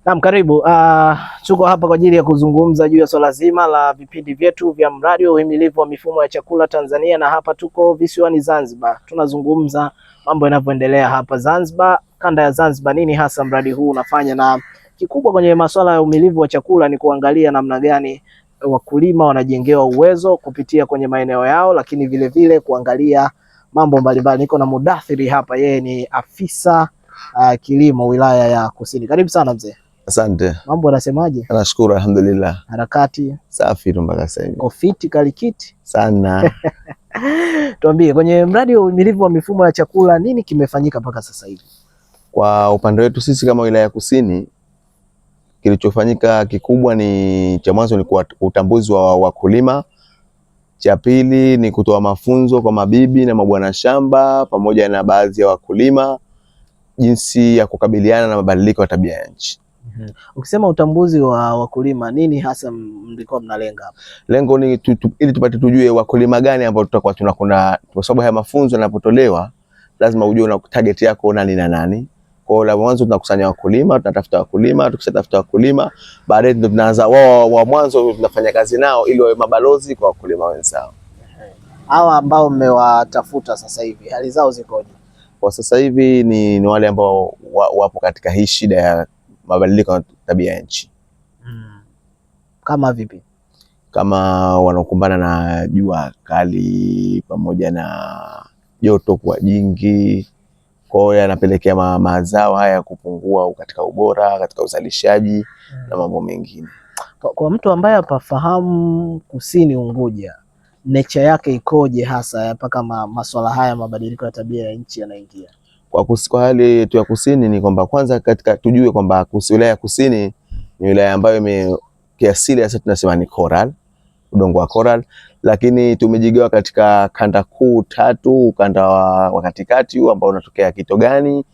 Naam, karibu. Tuko hapa kwa ajili ya kuzungumza juu ya swala zima la vipindi vyetu vya mradi wa uhimilivu wa mifumo ya chakula Tanzania, na hapa tuko visiwani Zanzibar. Tunazungumza mambo yanavyoendelea hapa Zanzibar, kanda ya Zanzibar, nini hasa mradi huu unafanya, na kikubwa kwenye masuala ya uhimilivu wa chakula ni kuangalia namna gani wakulima wanajengewa uwezo kupitia kwenye maeneo yao, lakini vile vile kuangalia mambo mbalimbali. Niko na Mudathiri hapa, yeye ni afisa kilimo wilaya ya Kusini. Karibu sana mzee. Asante. Mambo yanasemaje? Nashukuru, alhamdulillah. Harakati safi tu mpaka sasa hivi. Kofiti kalikiti Sana. Tuambie, kwenye mradi wa uhimilivu wa mifumo ya chakula nini kimefanyika mpaka sasa hivi? Kwa upande wetu sisi kama wilaya ya Kusini, kilichofanyika kikubwa ni cha mwanzo ni utambuzi wa wakulima. Cha pili ni kutoa mafunzo kwa mabibi na mabwana shamba pamoja na baadhi ya wakulima jinsi ya kukabiliana na mabadiliko ya tabia ya nchi. Ukisema utambuzi wa wakulima, nini hasa mlikuwa mnalenga hapa? Lengo ni ili tupate tujue wakulima gani ambao tutakuwa tunakuna, kwa sababu haya mafunzo yanapotolewa lazima ujue na target yako nani na nani. Kwa hiyo la mwanzo tunakusanya wakulima, tunatafuta wakulima, tukishatafuta wakulima, baadaye ndio tunaanza wao wa mwanzo tunafanya kazi nao ili wawe mabalozi kwa wakulima wenzao. Hawa ambao mmewatafuta sasa hivi hali zao zikoje? Kwa sasa hivi ni wale ambao wapo katika hii shida ya mabadiliko ya tabia ya nchi. Kama vipi? Kama wanakumbana na jua kali pamoja na joto kwa jingi, kwa hiyo yanapelekea mazao haya kupungua katika ubora, katika uzalishaji na mambo mengine. Kwa mtu ambaye hapafahamu Kusini Unguja, nature yake ikoje hasa mpaka masuala haya mabadiliko ya tabia ya nchi yanaingia? Kwa hali yetu ya Kusini ni kwamba kwanza katika tujue kwamba wilaya ya Kusini ni wilaya ambayo kiasili sasa tunasema ni coral, udongo wa coral, lakini tumejigawa katika kanda kuu tatu. Ukanda wa katikati ambao unatokea Kitogani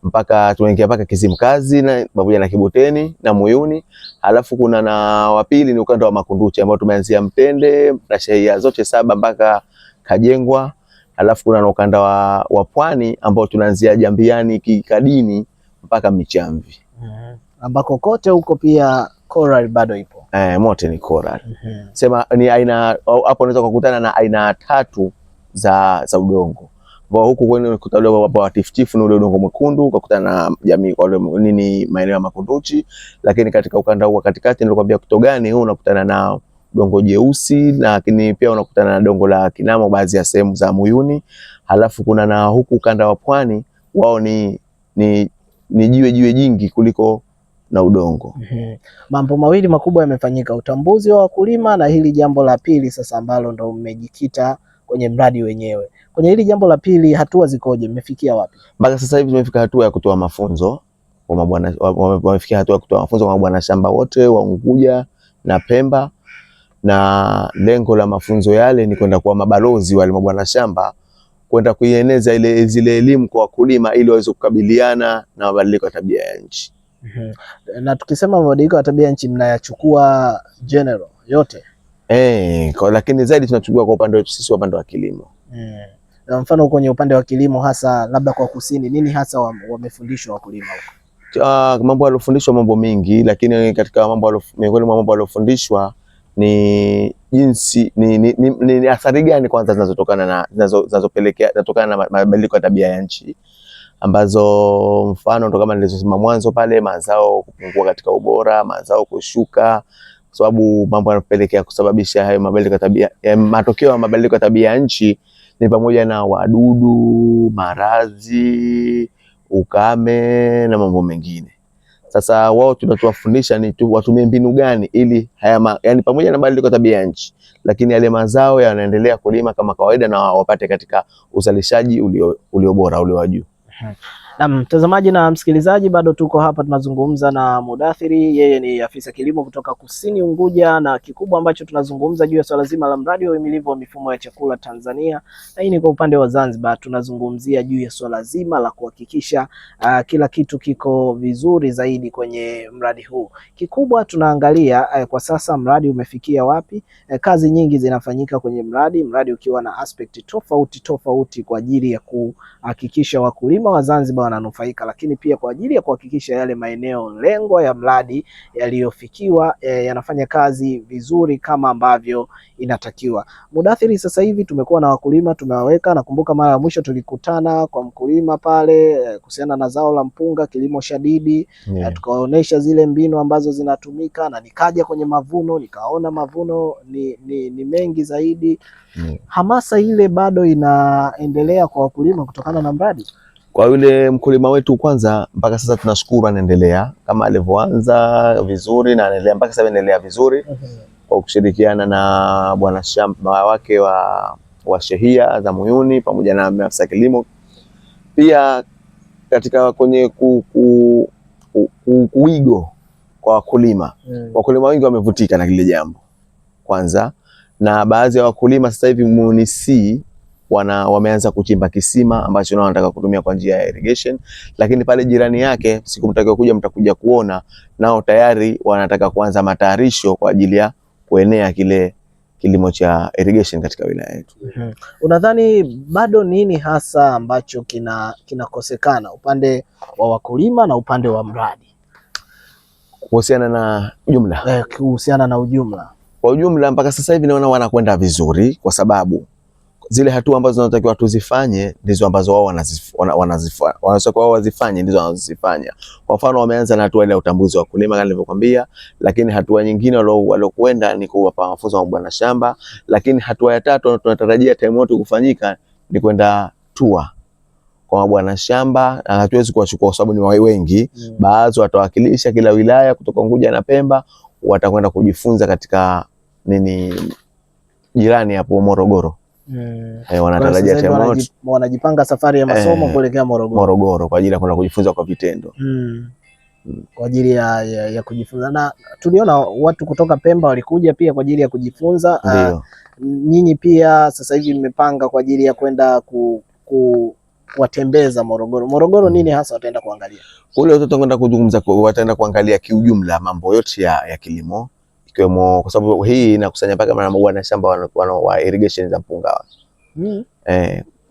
mpaka tunaingia mpaka Kizimkazi na pamoja na Kibuteni na Muyuni, halafu kuna na wa pili ni ukanda wa Makunduchi ambao tumeanzia Mpende na shehia zote saba mpaka Kajengwa, halafu kuna na ukanda wa Pwani ambao tunaanzia Jambiani Kikadini mpaka Michamvi. Ambako kote huko pia coral bado ipo. Mote ni coral. Sema ni aina hapo unaweza kukutana na aina tatu za udongo. Kwa huku kwenye kutalewa wa tifutifu ni ule udongo mwekundu, ukakutana na jamii wale maeneo ya Makunduchi, lakini katika ukanda huu katikati nilikwambia Kitogani huu unakutana na udongo jeusi, lakini pia unakutana na dongo la Kinamo baadhi ya sehemu za Muyuni, halafu kuna na huku ukanda wa Pwani wao ni jiwe jingi kuliko na udongo. Mambo mawili makubwa yamefanyika, utambuzi wa wakulima na hili jambo la pili sasa ambalo ndo mmejikita kwenye mradi wenyewe. Kwenye hili jambo la pili hatua zikoje? Mmefikia wapi? Mpaka sasa hivi tumefika hatua ya kutoa mafunzo kwa mabwana, wamefikia hatua ya kutoa mafunzo kwa mabwana shamba wote wa Unguja na Pemba, na lengo la mafunzo yale ni kwenda kuwa mabalozi wale mabwana shamba, kwenda kuieneza zile elimu kwa wakulima ili waweze kukabiliana na mabadiliko ya tabia ya nchi. Na tukisema mabadiliko ya tabia ya nchi mnayachukua general yote? Lakini zaidi tunachukua kwa upande wetu sisi, upande wa kilimo. Na mfano kwenye upande wa kilimo hasa labda kwa Kusini, nini hasa wamefundishwa wakulima huko? Mambo waliofundishwa mambo mengi, lakini katika miongoni mwa mambo waliofundishwa ni jinsi ni athari gani kwanza zinazopelekea na mabadiliko ya tabia ya nchi, ambazo mfano ndo kama nilizosema mwanzo pale, mazao kupungua katika ubora, mazao kushuka, kwa sababu mambo yanapelekea kusababisha hayo mabadiliko ya tabia. Matokeo ya mabadiliko ya tabia ya nchi ni pamoja na wadudu, maradhi, ukame na mambo mengine. Sasa wao tunachowafundisha ni watumie mbinu gani ili yani pamoja na mabadiliko ya tabia ya nchi, lakini yale mazao yanaendelea kulima kama kawaida na wapate katika uzalishaji ulio bora, ulio wa juu. Na mtazamaji na msikilizaji, bado tuko hapa tunazungumza na Mudathiri, yeye ni afisa kilimo kutoka Kusini Unguja, na kikubwa ambacho tunazungumza juu ya swala zima la mradi wa uhimilivu wa mifumo ya chakula Tanzania, na hii ni kwa upande wa Zanzibar. Tunazungumzia juu ya swala zima la kuhakikisha kila kitu kiko vizuri zaidi kwenye mradi huu. Kikubwa tunaangalia kwa sasa mradi umefikia wapi. Kazi nyingi zinafanyika kwenye mradi ukiwa na aspect tofauti kwa ajili ya kuhakikisha wakulima wa Zanzibar wananufaika, lakini pia kwa ajili ya kuhakikisha yale maeneo lengwa ya mradi yaliyofikiwa yanafanya kazi vizuri kama ambavyo inatakiwa. Mudathiri, sasa hivi tumekuwa na wakulima tumewaweka. Nakumbuka mara ya mwisho tulikutana kwa mkulima pale kuhusiana na zao la mpunga, kilimo shadidi, tukaonesha zile mbinu ambazo zinatumika, na nikaja kwenye mavuno nikaona mavuno ni mengi zaidi. Hamasa ile bado inaendelea kwa wakulima kutokana na mradi. Kwa yule mkulima wetu kwanza, mpaka sasa tunashukuru anaendelea kama alivyoanza vizuri na anaendelea mpaka sasa anaendelea vizuri kwa kushirikiana na bwana shamba wake wa shehia za Muyuni pamoja na afisa kilimo. Pia katika kwenye kuigo kwa wakulima, wakulima wengi wamevutika na kile jambo kwanza, na baadhi ya wakulima sasa hivi munisi wameanza kuchimba kisima ambacho nao wanataka kutumia kwa njia ya irrigation, lakini pale jirani yake siku mtakuja kuona nao tayari wanataka kuanza matayarisho kwa ajili ya kuenea kile kilimo cha irrigation katika wilaya yetu. Unadhani bado nini hasa ambacho kinakosekana upande wa wakulima na upande wa mradi kuhusiana na jumla? Kuhusiana na ujumla, kwa ujumla mpaka sasa hivi naona wanakwenda vizuri, kwa sababu zile hatua ambazo zinatakiwa tuzifanye ndizo ambazo wao wazifanye ndizo wanazifanya. Kwa mfano wameanza na hatua ile ya utambuzi wa wakulima kama nilivyokuambia, lakini hatua nyingine waliokwenda ni kuwapa mafunzo wa bwana shamba, lakini hatua ya tatu tunatarajia time yote kufanyika ni kwenda tour kwa bwana shamba. Hatuwezi kuwachukua kwa sababu ni wengi, baadhi watawakilisha kila wilaya kutoka Unguja na Pemba, watakwenda kujifunza katika jirani hapo Morogoro. Wanatarajia time wanajipanga safari ya masomo kuelekea Morogoro kwa ajili ya kwenda kujifunza kwa vitendo. Kwa ajili ya kujifunza, na tuliona watu kutoka Pemba walikuja pia kwa ajili ya kujifunza. Nyinyi pia sasa hivi mmepanga kwa ajili ya kwenda kuwatembeza Morogoro. Nini hasa wataenda kuangalia kule? Watakwenda kuzungumza, wataenda kuangalia kiujumla mambo yote ya kilimo, ikiwemo kwa sababu hii inakusanya mpaka na bwana shamba wa irrigation za mpunga.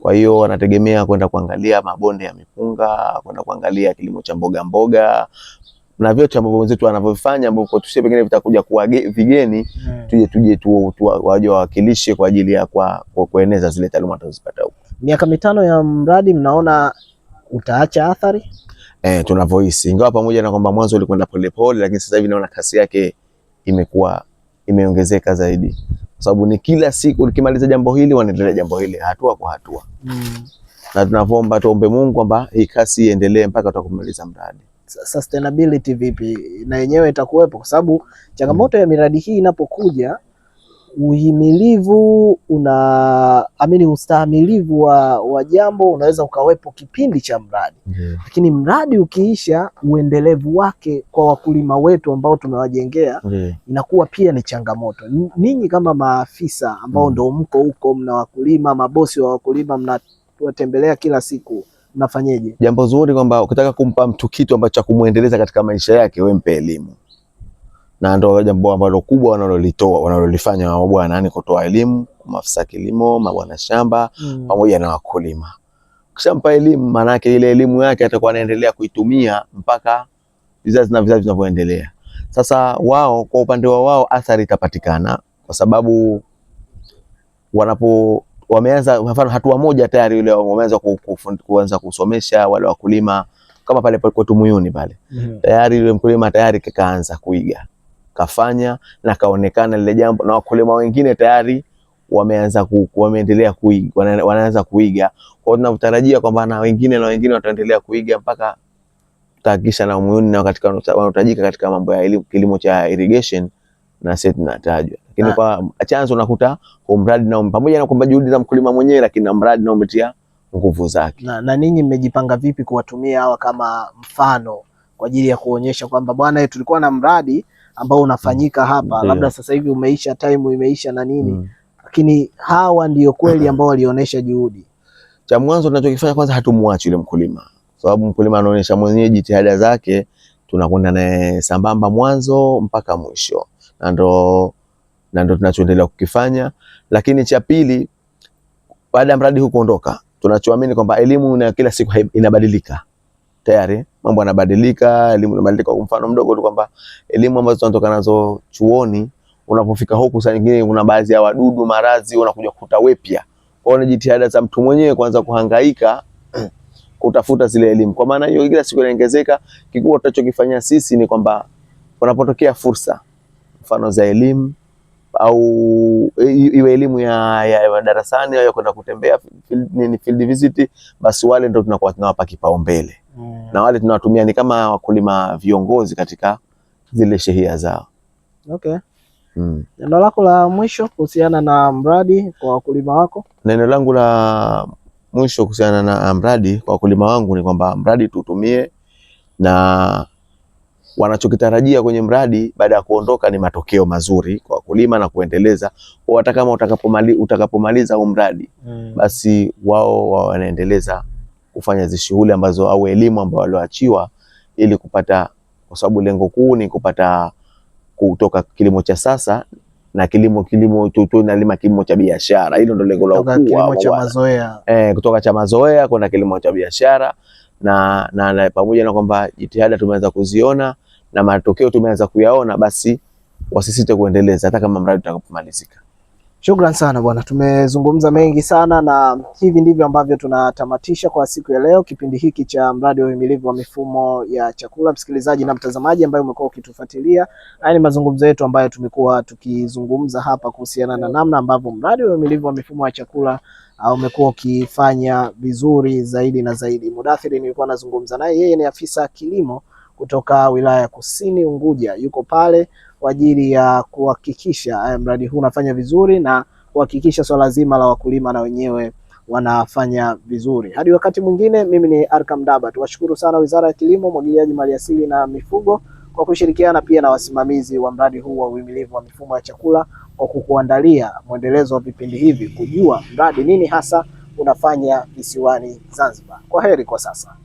Kwa hiyo wanategemea kwenda kuangalia mabonde ya mipunga, kwenda kuangalia kilimo cha mboga na vyote ambavyo wenzetu wanavyofanya, ambavyo tusie pengine vitakuja kuwa vigeni, tuje waje wawakilishe kwa ajili ya kueneza zile taaluma tunazopata huko. Miaka 5 ya mradi, mnaona utaacha athari? Tunavyohisi, ingawa pamoja na kwamba mwanzo ulikwenda polepole, lakini sasa hivi naona kasi yake imeongezeka zaidi, kwa sababu ni kila siku nikimaliza jambo hili wanaendelea jambo hili hatua kwa hatua. Na tunavyoomba tuombe Mungu kwamba hii kasi iendelee mpaka tutakapomaliza mradi. Sustainability vipi na yenyewe itakuwepo? Kwa sababu changamoto ya miradi hii inapokuja, uhimilivu ustahimilivu wa jambo unaweza ukawepo kipindi cha mradi, lakini mradi ukiisha, uendelevu wake kwa wakulima wetu ambao tumewajengea inakuwa pia ni changamoto. Ninyi kama maafisa ambao ndo mko huko, mna wakulima, mabosi wa wakulima, mnawatembelea kila siku, mnafanyeje? Jambo zuri kwamba ukitaka kumpa mtu kitu ambacho kumuendeleza katika maisha yake, wewe mpe elimu, na ndio jambo ambalo kubwa wanalolifanya wao bwana, ni kutoa elimu kwa maafisa kilimo, mabwana shamba pamoja na wakulima. Ukishampa elimu, maana yake ile elimu yake atakuwa anaendelea kuitumia mpaka vizazi na vizazi vinavyoendelea. Sasa wao kwa upande wao athari itapatikana, kwa sababu wameanza mfano hatua moja tayari, yule wameanza kuanza kusomesha wale wakulima, kama pale kwetu Muyuni pale tayari yule mkulima tayari kaanza kuiga, kafanya na kaonekana lile jambo, na wakulima wengine tayari wameendelea kuiga, wanaanza kuiga. Kwa hiyo tunatarajia kwamba na wengine wataendelea kuiga mpaka tutahakikisha na Muyuni na katika wanaotajika katika mambo ya kilimo cha irrigation na sisi tunatajwa. Lakini kwa chanzo unakuta mradi na pamoja na kwamba juhudi za mkulima mwenyewe, lakini na mradi na umetia nguvu zake. Na ninyi mmejipanga vipi kuwatumia hawa kama mfano kwa ajili ya kuonyesha kwamba bwana, tulikuwa na mradi ambao unafanyika hapa, labda sasa hivi umeisha, time imeisha na nini, lakini hawa ndio kweli ambao walionyesha juhudi. Cha mwanzo tunachokifanya kwanza, hatumuachi yule mkulima, sababu mkulima anaonyesha mwenyewe jitihada zake, tunakwenda naye sambamba mwanzo mpaka mwisho, na ndo tunachoendelea kukifanya. Lakini cha pili, baada ya mradi huu kuondoka, tunachoamini kwamba elimu na kila siku inabadilika. tayari mambo yanabadilika, elimu inabadilika. Kwa mfano mdogo tu kwamba elimu ambazo tunatoka nazo chuoni, unapofika huku saa nyingine kuna baadhi ya wadudu, maradhi unakuja kukuta wepya. Kwa hiyo ni jitihada za mtu mwenyewe kwanza kuhangaika kutafuta zile elimu. Kwa maana hiyo kila siku inaongezeka. Kikubwa tutachokifanya sisi ni kwamba unapotokea fursa mfano za elimu au iwe elimu ya darasani au kwenda kutembea field visit, basi wale ndio tunakuwa tunawapa kipaumbele. Na wale tunawatumia ni kama wakulima viongozi katika zile shehia zao. Okay. Neno lako la mwisho kuhusiana na mradi kwa wakulima wako? Neno langu la mwisho kuhusiana na mradi kwa wakulima wangu ni kwamba mradi tutumie, na wanachokitarajia kwenye mradi baada ya kuondoka ni matokeo mazuri kwa wakulima na kuendeleza. Kwa hata kama utakapomaliza huu mradi, basi wao wanaendeleza kufanya hizo shughuli ambazo au elimu ambayo walioachiwa, ili kupata, kwa sababu lengo kuu ni kupata kutoka kilimo cha sasa na kilimo tunalima kilimo cha biashara. Hilo ndio lengo la kilimo cha mazoea. Kutoka cha mazoea kwenda kilimo cha biashara, na pamoja na kwamba jitihada tumeanza kuziona na matokeo tumeanza kuyaona, basi wasisite kuendeleza hata kama mradi utakapomalizika. Shukrani sana bwana, tumezungumza mengi sana, na hivi ndivyo ambavyo tunatamatisha kwa siku ya leo kipindi hiki cha mradi wa uhimilivu wa mifumo ya chakula. Msikilizaji na mtazamaji ambaye umekuwa ukitufuatilia, haya ni mazungumzo yetu ambayo tumekuwa tukizungumza hapa kuhusiana na namna ambavyo mradi wa uhimilivu wa mifumo ya chakula umekuwa ukifanya vizuri zaidi na zaidi. Mudathiri nilikuwa nazungumza naye, yeye ni afisa kilimo kutoka wilaya ya Kusini Unguja, yuko pale kwa ajili ya kuhakikisha mradi huu unafanya vizuri na kuhakikisha swala zima la wakulima na wenyewe wanafanya vizuri. Hadi wakati mwingine, mimi ni Arkam Daba. Tuwashukuru sana Wizara ya Kilimo, Umwagiliaji, Maliasili na Mifugo kwa kushirikiana pia na wasimamizi wa mradi huu wa uhimilivu wa mifumo ya chakula kwa kukuandalia mwendelezo wa vipindi hivi, kujua mradi nini hasa unafanya visiwani Zanzibar. Kwa heri kwa sasa.